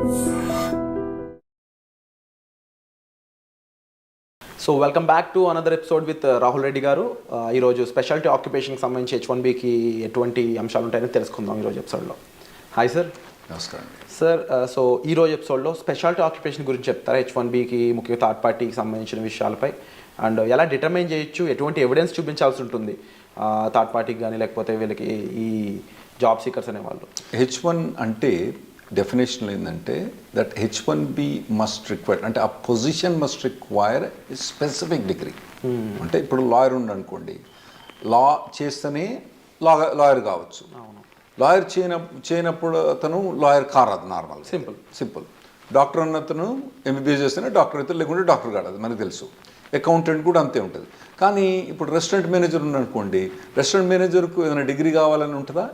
So welcome back to another episode with Rahul Reddy గారు. ఈరోజు speciality ఆక్యుపేషన్కి సంబంధించి H1Bకి ఎటువంటి అంశాలు ఉంటాయని తెలుసుకుందాం ఈరోజు ఎపిసోడ్లో. Hi sir. నమస్కారం సార్. సో ఈరోజు ఎపిసోడ్లో స్పెషాలిటీ ఆక్యుపేషన్ గురించి చెప్తారా? H1Bకి ముఖ్యంగా థర్డ్ పార్టీకి సంబంధించిన విషయాలపై అండ్ ఎలా డిటర్మైన్ చేయొచ్చు, ఎటువంటి ఎవిడెన్స్ చూపించాల్సి ఉంటుంది థర్డ్ పార్టీకి కానీ లేకపోతే వీళ్ళకి ఈ జాబ్ సీకర్స్ అనేవాళ్ళు. H1 అంటే డెఫినేషన్ ఏంటంటే దట్ H1B మస్ట్ రిక్వైర్ అంటే ఆ position must require specific degree. అంటే ఇప్పుడు లాయర్ ఉండనుకోండి, లా చేస్తేనే లాయర్ కావచ్చు. లాయర్ చేయనప్పుడు అతను లాయర్ కారాదు. Normal simple. డాక్టర్ అన్నతను MBBS చేస్తేనే డాక్టర్ అయితే, లేకుంటే డాక్టర్ కాదు, అది మనకు తెలుసు. అకౌంటెంట్ కూడా అంతే ఉంటుంది. కానీ ఇప్పుడు రెస్టారెంట్ మేనేజర్ ఉందనుకోండి, రెస్టారెంట్ మేనేజర్కు ఏదైనా డిగ్రీ కావాలని ఉంటుందా?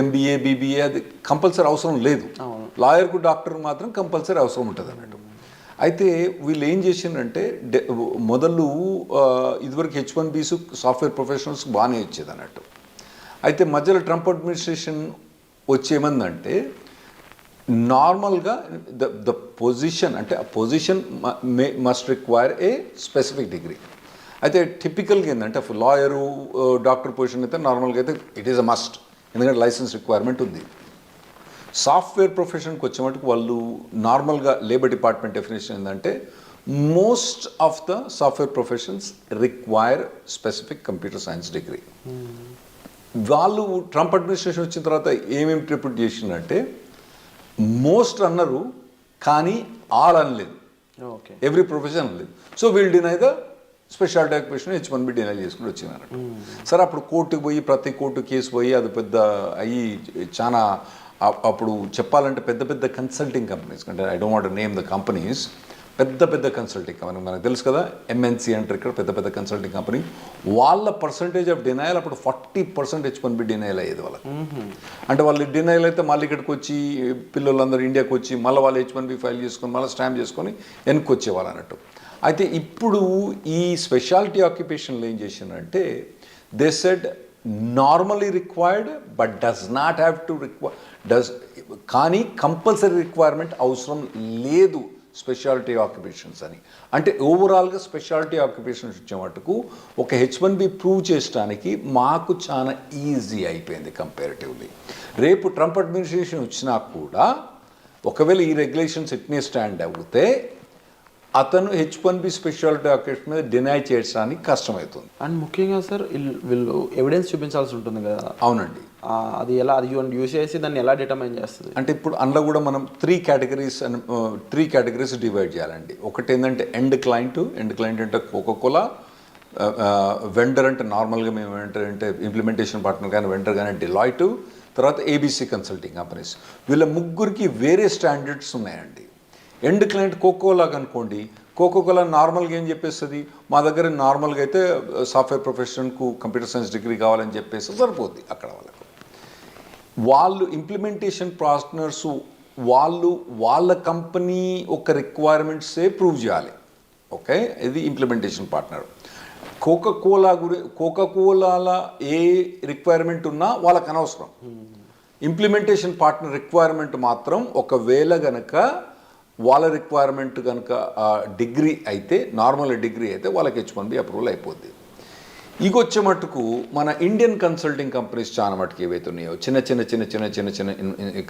MBA BBA అది కంపల్సరీ అవసరం లేదు. లాయర్కు డాక్టర్ మాత్రం కంపల్సరీ అవసరం ఉంటుంది అన్నట్టు. అయితే వీళ్ళు ఏం చేసిందంటే మొదలు ఇదివరకు H1Bs సాఫ్ట్వేర్ ప్రొఫెషనల్స్ బాగానే వచ్చేది అన్నట్టు. అయితే మధ్యలో ట్రంప్ అడ్మినిస్ట్రేషన్ వచ్చేమందంటే నార్మల్గా ద పొజిషన్ అంటే ఆ పొజిషన్ మస్ట్ రిక్వైర్ ఏ స్పెసిఫిక్ డిగ్రీ. అయితే టిపికల్గా ఏంటంటే లాయరు డాక్టర్ పొజిషన్ అయితే నార్మల్గా అయితే ఇట్ ఈస్ అ మస్ట్, ఎందుకంటే లైసెన్స్ రిక్వైర్మెంట్ ఉంది. సాఫ్ట్వేర్ ప్రొఫెషన్కి వచ్చే మటుకు వాళ్ళు నార్మల్గా లేబర్ డిపార్ట్మెంట్ డెఫినేషన్ ఏంటంటే most of the software professions require specific computer science degree. వాళ్ళు ట్రంప్ అడ్మినిస్ట్రేషన్ వచ్చిన తర్వాత ఏమేమి ఇంటర్ప్రిట్ చేసిందంటే మోస్ట్ అన్నారు కానీ ఆల్ అనలేదు, ఎవ్రీ ప్రొఫెషన్ అనలేదు. సో వీళ్ళు deny the speciality occupation H1B deny చేసుకుని వచ్చినారు. సరే అప్పుడు కోర్టుకు పోయి ప్రతి కోర్టు కేసు పోయి అది పెద్ద అయ్యి చాలా అప్పుడు చెప్పాలంటే పెద్ద పెద్ద కన్సల్టింగ్ కంపెనీస్, అంటే I don't want to name the companies, పెద్ద పెద్ద కన్సల్టింగ్ కంపెనీ మనకు తెలుసు కదా, MNC అంటారు ఇక్కడ, పెద్ద పెద్ద కన్సల్టింగ్ కంపెనీ. వాళ్ళ పర్సంటేజ్ ఆఫ్ డినైల్ అప్పుడు 40% H1B డినైల్ అయ్యేది వాళ్ళకి. అంటే వాళ్ళు డినైల్ అయితే మళ్ళీ ఇక్కడికి వచ్చి పిల్లలందరూ ఇండియాకి వచ్చి మళ్ళీ వాళ్ళు H1B ఫైల్ చేసుకొని మళ్ళీ స్టాంప్ చేసుకొని వెనక్కి వచ్చేవాళ్ళు అన్నట్టు. అయితే ఇప్పుడు ఈ స్పెషాలిటీ ఆక్యుపేషన్లో ఏం చేసిందంటే they said normally required but does not have to కానీ కంపల్సరీ రిక్వైర్మెంట్ అవసరం లేదు స్పెషాలిటీ ఆక్యుపేషన్స్ అని. అంటే ఓవరాల్గా స్పెషాలిటీ ఆక్యుపేషన్స్ వచ్చే మటుకు ఒక H1B ప్రూవ్ చేయడానికి మాకు చాలా ఈజీ అయిపోయింది కంపారిటివ్లీ. రేపు ట్రంప్ అడ్మినిస్ట్రేషన్ వచ్చినా కూడా ఒకవేళ ఈ రెగ్యులేషన్స్ ఎట్నే స్టాండ్ అవుతే అతను H1B స్పెషాలిటీ ఆక్యుపేషన్ మీద డినై చేయడానికి కష్టమవుతుంది. అండ్ ముఖ్యంగా సార్ వీళ్ళు ఎవిడెన్స్ చూపించాల్సి ఉంటుంది కదా. అవునండి. అది ఎలా, అది యూజ్ చేసి దాన్ని ఎలా డిటర్మైన్ చేస్తుంది అంటే ఇప్పుడు అందులో కూడా మనం త్రీ కేటగిరీస్ డివైడ్ చేయాలండి. ఒకటి ఏంటంటే ఎండ్ క్లయింట్ అంటే కోకోకోలా, వెండర్ అంటే నార్మల్గా మేము అంటే ఇంప్లిమెంటేషన్ పార్ట్నర్ కానీ వెండర్ కానీ డెలాయిట్, తర్వాత ABC కన్సల్టింగ్ కంపెనీస్. వీళ్ళ ముగ్గురికి వేరే స్టాండర్డ్స్ ఉన్నాయండి. ఎండ్ క్లయింట్ కోకోకోలా అనుకోండి, కోకోకోలా నార్మల్గా ఏం చెప్పేస్తుంది, మా దగ్గర నార్మల్గా అయితే సాఫ్ట్వేర్ ప్రొఫెషన్కు కంప్యూటర్ సైన్స్ డిగ్రీ కావాలని చెప్పేసి సరిపోద్ది. అక్కడ వాళ్ళు ఇంప్లిమెంటేషన్ పార్ట్నర్స్ వాళ్ళ కంపెనీ ఒక రిక్వైర్మెంట్సే ప్రూవ్ చేయాలి. ఓకే, ఇది ఇంప్లిమెంటేషన్ పార్ట్నర్. కోకోకోలాల ఏ రిక్వైర్మెంట్ ఉన్నా వాళ్ళకి అనవసరం. ఇంప్లిమెంటేషన్ పార్ట్నర్ రిక్వైర్మెంట్ మాత్రం ఒకవేళ గనక వాళ్ళ రిక్వైర్మెంట్ కనుక డిగ్రీ అయితే, నార్మల్ డిగ్రీ అయితే వాళ్ళకి H1B అప్రూవల్ అయిపోద్ది. ఇగొచ్చే మటుకు మన ఇండియన్ కన్సల్టింగ్ కంపెనీస్ చాలా మటుకు ఏవైతే ఉన్నాయో చిన్న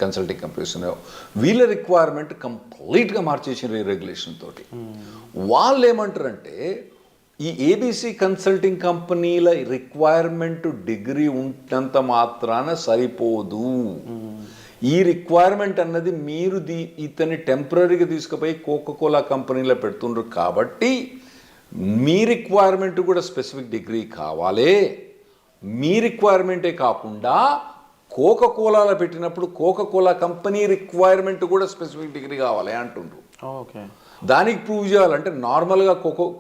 కన్సల్టింగ్ కంపెనీస్ ఉన్నాయో వీళ్ళ రిక్వైర్మెంట్ కంప్లీట్గా మార్చేసిన రెగ్యులేషన్ తోటి. వాళ్ళు ఏమంటారంటే ఈ ABC కన్సల్టింగ్ కంపెనీల రిక్వైర్మెంట్ డిగ్రీ ఉన్నంత మాత్రాన సరిపోదు. ఈ రిక్వైర్మెంట్ అన్నది మీరు ఇతన్ని టెంపరీగా తీసుకుపోయి కోకోకోలా కంపెనీలో పెడుతుండ్రు కాబట్టి మీ రిక్వైర్మెంట్ కూడా స్పెసిఫిక్ డిగ్రీ కావాలి. మీ రిక్వైర్మెంటే కాకుండా కోకోకోలాలో పెట్టినప్పుడు కోకోకోలా కంపెనీ రిక్వైర్మెంట్ కూడా స్పెసిఫిక్ డిగ్రీ కావాలి అంటుండ్రు. ఓకే, దానికి ప్రూవ్ చేయాలంటే నార్మల్గా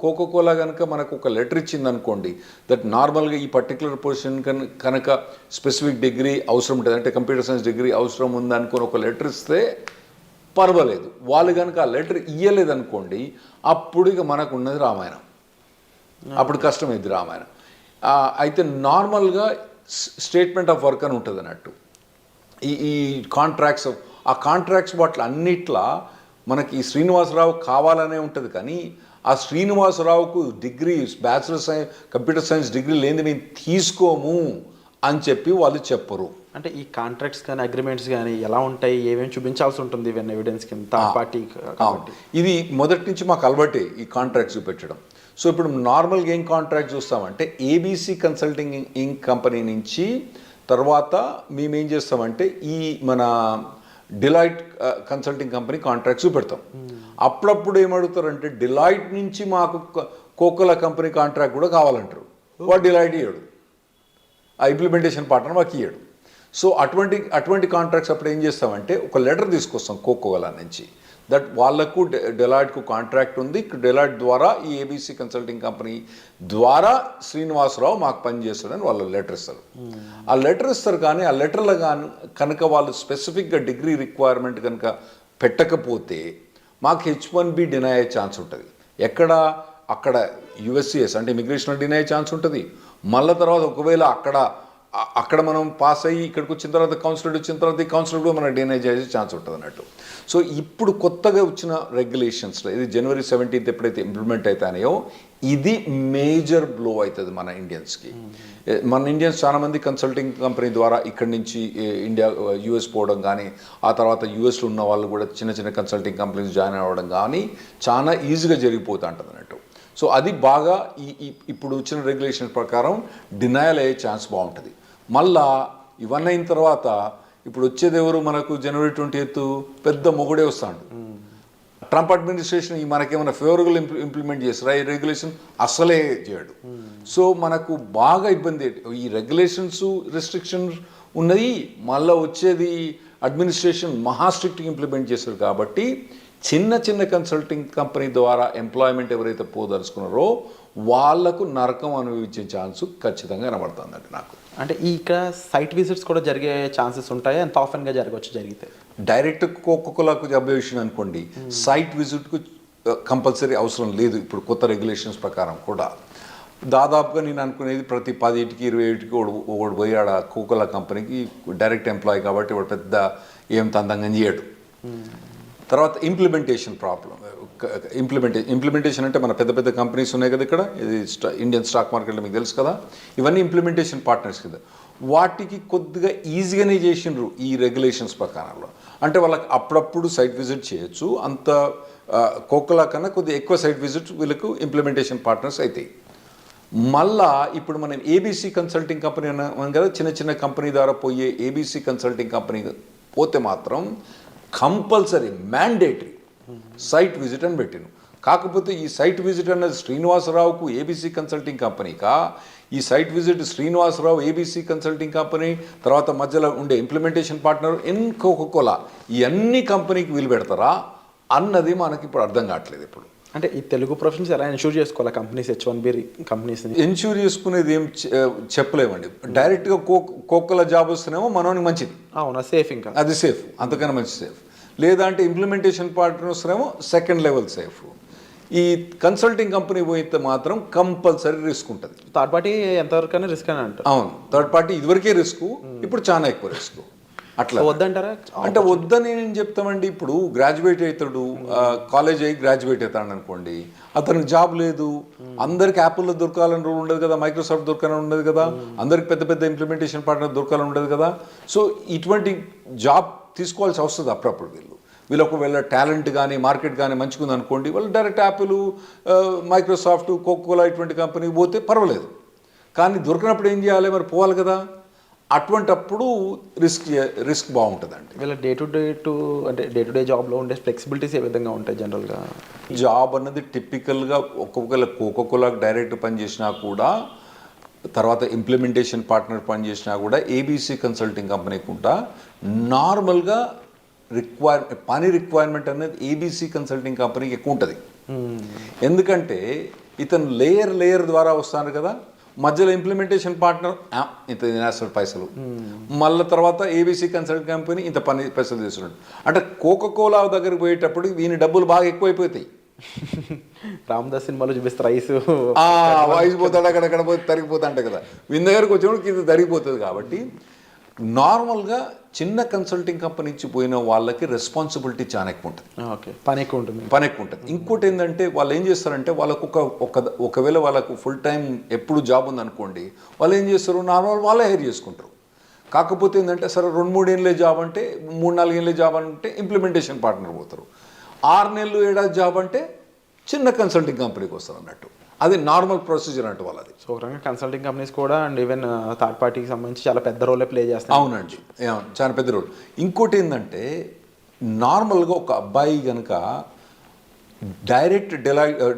కోకోకోలా కనుక మనకు ఒక లెటర్ ఇచ్చింది అనుకోండి, దట్ నార్మల్గా ఈ పర్టికులర్ పొజిషన్ కనుక స్పెసిఫిక్ డిగ్రీ అవసరం ఉంటుంది, అంటే కంప్యూటర్ సైన్స్ డిగ్రీ అవసరం ఉందనుకొని ఒక లెటర్ ఇస్తే పర్వాలేదు. వాళ్ళు కనుక ఆ లెటర్ ఇయ్యలేదనుకోండి, అప్పుడు ఇక మనకు ఉన్నది రామాయణం, అప్పుడు కష్టమైంది రామాయణం. అయితే నార్మల్గా స్టేట్మెంట్ ఆఫ్ వర్క్ అని ఉంటుంది అన్నట్టు. ఈ కాంట్రాక్ట్స్ ఆ కాంట్రాక్ట్స్ వాటి అన్నిట్లా మనకి ఈ శ్రీనివాసరావు కావాలనే ఉంటుంది, కానీ ఆ శ్రీనివాసరావుకు degree bachelor science computer science degree లేని మేము తీసుకోము అని చెప్పి వాళ్ళు చెప్పరు. అంటే ఈ కాంట్రాక్ట్స్ కానీ అగ్రిమెంట్స్ కానీ ఎలా ఉంటాయి, ఏమేమి చూపించాల్సి ఉంటుంది ఇవన్నీ ఎవిడెన్స్ కింద థర్డ్ పార్టీ కాబట్టి? ఇది మొదటి నుంచి మాకు అలవాటే ఈ కాంట్రాక్ట్స్ చూపించడం. సో ఇప్పుడు నార్మల్గా ఏం కాంట్రాక్ట్ చూస్తామంటే ఏబీసీ కన్సల్టింగ్ ఇంక్ కంపెనీ నుంచి తర్వాత మేమేం చేస్తామంటే ఈ మన డిలాయిట్ కన్సల్టింగ్ కంపెనీ కాంట్రాక్ట్ చూపెడతాం. అప్పుడప్పుడు ఏమడుగుతారంటే డిలాయిట్ నుంచి మాకు కోకోలా కంపెనీ కాంట్రాక్ట్ కూడా కావాలంటారు. వాడు డిలాయిట్ ఇయ్యాడు, ఆ ఇంప్లిమెంటేషన్ పార్ట్నర్ మాకు ఇయ్యాడు. సో అటువంటి కాంట్రాక్ట్స్ అప్పుడు ఏం చేస్తామంటే ఒక లెటర్ తీసుకొస్తాం కోకోలా నుంచి, దట్ వాళ్ళకు డెలాయిట్కు కాంట్రాక్ట్ ఉంది, డెలాయిట్ ద్వారా ఈ ఏబీసీ కన్సల్టింగ్ కంపెనీ ద్వారా శ్రీనివాసరావు మాకు పనిచేస్తాడని వాళ్ళు లెటర్ ఇస్తారు. ఆ లెటర్ ఇస్తారు, కానీ ఆ లెటర్లో కనుక వాళ్ళు స్పెసిఫిక్గా డిగ్రీ రిక్వైర్మెంట్ కనుక పెట్టకపోతే మాకు H1B డినై అయ్యే ఛాన్స్ ఉంటుంది. అక్కడ యుఎస్సిఎస్ అంటే ఇమిగ్రేషన్ డినై అయ్యే ఛాన్స్ ఉంటుంది. మళ్ళీ తర్వాత ఒకవేళ అక్కడ మనం పాస్ అయ్యి ఇక్కడికి వచ్చిన తర్వాత కౌన్సిలర్ వచ్చిన తర్వాత ఈ కౌన్సిలర్ కూడా మనం డినై చేసే ఛాన్స్ ఉంటుంది అన్నట్టు. సో ఇప్పుడు కొత్తగా వచ్చిన రెగ్యులేషన్స్లో ఇది January 17th ఎప్పుడైతే ఇంప్లిమెంట్ అవుతాయో ఇది మేజర్ బ్లో అవుతుంది మన ఇండియన్స్కి. మన ఇండియన్స్ చాలామంది కన్సల్టింగ్ కంపెనీ ద్వారా ఇక్కడి నుంచి ఇండియా యూఎస్ పోవడం కానీ, ఆ తర్వాత యూఎస్లో ఉన్న వాళ్ళు కూడా చిన్న చిన్న కన్సల్టింగ్ కంపెనీస్ జాయిన్ అవ్వడం కానీ చాలా ఈజీగా జరిగిపోతూ ఉంటుంది అన్నట్టు. సో అది బాగా ఇప్పుడు వచ్చిన రెగ్యులేషన్ ప్రకారం డినయల్ అయ్యే ఛాన్స్ బాగుంటుంది. మళ్ళా ఇవన్నీ అయిన తర్వాత ఇప్పుడు వచ్చేది ఎవరు మనకు January 20th పెద్ద మొగుడే వస్తాడు. ట్రంప్ అడ్మినిస్ట్రేషన్ మనకేమైనా ఫేవరబుల్ ఇంప్లిమెంట్ చేస్తారా ఈ రెగ్యులేషన్? అసలే చేయడు. సో మనకు బాగా ఇబ్బంది. ఈ రెగ్యులేషన్స్ రెస్ట్రిక్షన్స్ ఉన్నది, మళ్ళీ వచ్చేది అడ్మినిస్ట్రేషన్ మహా స్ట్రిక్ట్గా ఇంప్లిమెంట్ చేస్తారు. కాబట్టి చిన్న చిన్న కన్సల్టింగ్ కంపెనీ ద్వారా ఎంప్లాయ్మెంట్ ఎవరైతే పోదలుచుకున్నారో వాళ్లకు నరకం అనుభవించే ఛాన్స్ ఖచ్చితంగా కనబడుతుందండి నాకు. అంటే ఇక్కడ సైట్ విజిట్స్ కూడా జరిగే ఛాన్సెస్ ఉంటాయి, ఎంత ఆఫెన్గా జరిగితే? డైరెక్ట్ కోకోకోలాకు జాబ్ విషయం అనుకోండి, సైట్ విజిట్కు కంపల్సరీ అవసరం లేదు ఇప్పుడు కొత్త రెగ్యులేషన్స్ ప్రకారం కూడా. దాదాపుగా నేను అనుకునేది ప్రతి 10 ఏటికి 20 ఏటికి ఒకడు పోయి ఆడ కోకోలా కంపెనీకి డైరెక్ట్ ఎంప్లాయీ కాబట్టి వాడు పెద్ద ఏం తందంగా చేయడు. తర్వాత ఇంప్లిమెంటేషన్ ప్రాబ్లం. ఇంప్లిమెంటేషన్ అంటే మన పెద్ద పెద్ద కంపెనీస్ ఉన్నాయి కదా ఇక్కడ, ఇది ఇండియన్ స్టాక్ మార్కెట్లో మీకు తెలుసు కదా, ఇవన్నీ ఇంప్లిమెంటేషన్ పార్ట్నర్స్ కదా. వాటికి కొద్దిగా ఈజీగానే చేసిండ్రు ఈ రెగ్యులేషన్స్ ప్రకారంలో. అంటే వాళ్ళకి అప్పుడప్పుడు సైట్ విజిట్ చేయొచ్చు, అంత కోకోలా కన్నా కొద్దిగా ఎక్కువ సైట్ విజిట్ వీళ్ళకు ఇంప్లిమెంటేషన్ పార్ట్నర్స్ అవుతాయి. మళ్ళా ఇప్పుడు మనం ఏబీసీ కన్సల్టింగ్ కంపెనీ అన్నాం కదా, చిన్న చిన్న కంపెనీ ద్వారా పోయే ఏబీసీ కన్సల్టింగ్ కంపెనీ పోతే మాత్రం కంపల్సరీ మ్యాండేటరీ సైట్ విజిట్ అని పెట్టిను. కాకపోతే ఈ సైట్ విజిట్ అన్నది శ్రీనివాసరావుకు ఏబీసీ కన్సల్టింగ్ కంపెనీకా, ఈ site visit Srinivasarao ABC consulting company తర్వాత మధ్యలో ఉండే ఇంప్లిమెంటేషన్ పార్ట్నర్ కోకోకోలా ఈ అన్ని కంపెనీకి వీలు పెడతారా అన్నది మనకి ఇప్పుడు అర్థం కావట్లేదు. ఇప్పుడు అంటే ఈ తెలుగు ప్రొఫెషన్స్ ఎలా ఎన్షూర్ చేసుకోవాలి కంపెనీస్ H1B కంపెనీస్? ఎన్షూర్ చేసుకునేది ఏం చెప్పలేమండి. డైరెక్ట్గా కోకోలా జాబ్ వస్తేనేమో మనోనికి మంచిది, అవునా, సేఫ్, ఇంకా అది సేఫ్, అంతకన్నా మంచి సేఫ్. లేదా అంటే ఇంప్లిమెంటేషన్ పార్ట్నర్ వస్తేనేమో సెకండ్ లెవెల్ సేఫ్. ఈ కన్సల్టింగ్ కంపెనీ పోయితే మాత్రం కంపల్సరీ రిస్క్ ఉంటుంది. థర్డ్ పార్టీ ఎంతవరకైనా రిస్క్ అని అంటారు. అవును, థర్డ్ పార్టీ ఇదివరకే రిస్క్, ఇప్పుడు చాలా ఎక్కువ రిస్క్. అట్లా వద్దంటారా? అంటే వద్దని నేను చెప్తామండి. ఇప్పుడు గ్రాడ్యుయేట్ అవుతాడు, కాలేజ్ అయ్యి గ్రాడ్యుయేట్ అవుతాడు అనుకోండి, అతనికి జాబ్ లేదు, అందరికి యాపిల్లో దొరకాలని రూల్ ఉండదు కదా, మైక్రోసాఫ్ట్ దొరకాలని ఉండదు కదా, అందరికి పెద్ద పెద్ద ఇంప్లిమెంటేషన్ పార్ట్నర్ దొరకాలని ఉండదు కదా. సో ఇటువంటి జాబ్ తీసుకోవాల్సి వస్తుంది అప్పుడప్పుడు. వీళ్ళు ఒకవేళ టాలెంట్ కానీ మార్కెట్ కానీ మంచిగా ఉంది అనుకోండి, వాళ్ళు డైరెక్ట్ యాపిల్, మైక్రోసాఫ్ట్, కోకోకోలా ఇటువంటి కంపెనీకి పోతే పర్వాలేదు. కానీ దొరికినప్పుడు ఏం చేయాలి, మరి పోవాలి కదా. అటువంటప్పుడు రిస్క్ బాగుంటుందండి. వీళ్ళ డే టు డే జాబ్లో ఉండే ఫ్లెక్సిబిలిటీస్ ఏ విధంగా ఉంటాయి జనరల్గా? జాబ్ అన్నది టిపికల్గా ఒక్కొక్కవేళ కోకోకోలాకి డైరెక్ట్ పనిచేసినా కూడా, తర్వాత ఇంప్లిమెంటేషన్ పార్ట్నర్ పనిచేసినా కూడా, ఏబీసీ కన్సల్టింగ్ కంపెనీకి కూడా నార్మల్గా పని రిక్వైర్మెంట్ అనేది ఏబీసీ కన్సల్టింగ్ కంపెనీకి ఎక్కువ ఉంటుంది. ఎందుకంటే ఇతను లేయర్ ద్వారా వస్తాను కదా, మధ్యలో ఇంప్లిమెంటేషన్ పార్ట్నర్ ఇంత తినేస్తాడు పైసలు, మళ్ళీ తర్వాత ఏబీసీ కన్సల్టింగ్ కంపెనీ ఇంత పైసలు తీసుకున్నాడు. అంటే కోకోకోలా దగ్గరికి పోయేటప్పుడు వీని డబ్బులు బాగా ఎక్కువైపోతాయి. రామదాస్ సినిమాలో చూపిస్తారు వయసు పోతాడు, అక్కడక్కడ పోతే తరిగిపోతా అంటే కదా, వీని దగ్గరకు వచ్చినప్పుడు ఇది తరిగిపోతుంది. కాబట్టి నార్మల్గా చిన్న కన్సల్టింగ్ కంపెనీ నుంచి పోయిన వాళ్ళకి రెస్పాన్సిబిలిటీ చాలా ఎక్కువ ఉంటుంది, ఓకే, పని ఎక్కువ ఉంటుంది. ఇంకోటి ఏంటంటే వాళ్ళు ఏం చేస్తారంటే వాళ్ళకు ఒకవేళ వాళ్ళకు ఫుల్ టైం ఎప్పుడు జాబ్ ఉందనుకోండి, వాళ్ళు ఏం చేస్తారు, నార్మల్ వాళ్ళే హైర్ చేసుకుంటారు. కాకపోతే ఏంటంటే సరే 2-3 ఏళ్ళే జాబ్ అంటే 3-4 ఏళ్ళే జాబ్ అంటే ఇంప్లిమెంటేషన్ పార్ట్నర్ పోతారు. 6 నెలలు ఏడాది జాబ్ అంటే చిన్న కన్సల్టింగ్ కంపెనీకి వస్తారు అన్నట్టు. అది నార్మల్ ప్రొసీజర్ అంటే వాళ్ళది. సో ఒక రకంగా కన్సల్టింగ్ కంపెనీస్ కూడా అండ్ ఈవెన్ థర్డ్ పార్టీకి సంబంధించి చాలా పెద్ద రోలే ప్లే చేస్తాయి. అవునండి, చాలా పెద్ద రోల్. ఇంకోటి ఏంటంటే నార్మల్గా ఒక అబ్బాయి కనుక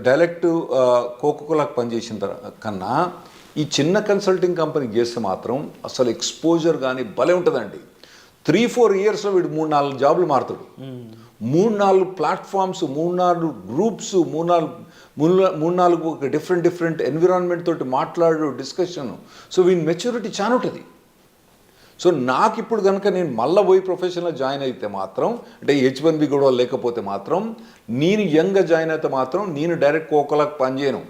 డైరెక్ట్ కోకోకోలాకి పనిచేసిన కన్నా ఈ చిన్న కన్సల్టింగ్ కంపెనీకి చేస్తే మాత్రం అసలు ఎక్స్పోజర్ కానీ భలే ఉంటుందండి. 3-4 ఇయర్స్లో వీడు 3-4 జాబులు మారుతాడు. 3-4 ప్లాట్ఫామ్స్, 3-4 గ్రూప్స్, 3-4 ఒక డిఫరెంట్ ఎన్విరాన్మెంట్ తోటి మాట్లాడు డిస్కషన్. సో వీని మెచ్యూరిటీ చాలా ఉంటుంది. సో నాకు ఇప్పుడు కనుక నేను మళ్ళీ పోయి ప్రొఫెషన్లో జాయిన్ అయితే మాత్రం, అంటే H1B కూడా లేకపోతే మాత్రం, నేను యంగ్గా జాయిన్ అయితే మాత్రం నేను డైరెక్ట్ కోకోలాకి పని చేయను.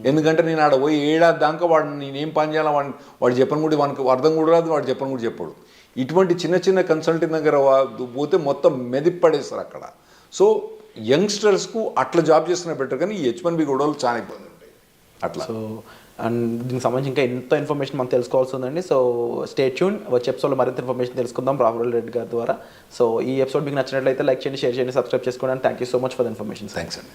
ఎందుకంటే నేను ఆడ పోయి ఏడాది దాకా వాడు నేనేం పని చేయాలి వాడు చెప్పని కూడా వానికి అర్థం కూడా రాదు, వాడు చెప్పని కూడా చెప్పాడు. ఇటువంటి చిన్న కన్సల్టింగ్ దగ్గర పోతే మొత్తం మెదిపడేస్తారు అక్కడ. సో యంగ్స్టర్స్కు అట్లా జాబ్ చేస్తున్న బెటర్, కానీ ఈ H1B కూడా చాలా ఇబ్బంది ఉంటాయి అట్లా. సో అండ్ దీనికి సంబంధించి ఇంకా ఎంత ఇన్ఫర్మేషన్ మనం తెలుసుకోవాల్సి ఉందండి. సో స్టే ట్యూన్, వచ్చే ఎపిసోడ్లో మరింత ఇన్ఫర్మేషన్ తెలుసుకుందాం రాహుల్ రెడ్డి గారి ద్వారా. సో ఈ ఎపిసోడ్ మీకు నచ్చినట్లయితే లైక్ చేయండి, షేర్ చేయండి, సబ్స్క్రైబ్ చేసుకోండి. And thank you so much for the information. Thanks అండి.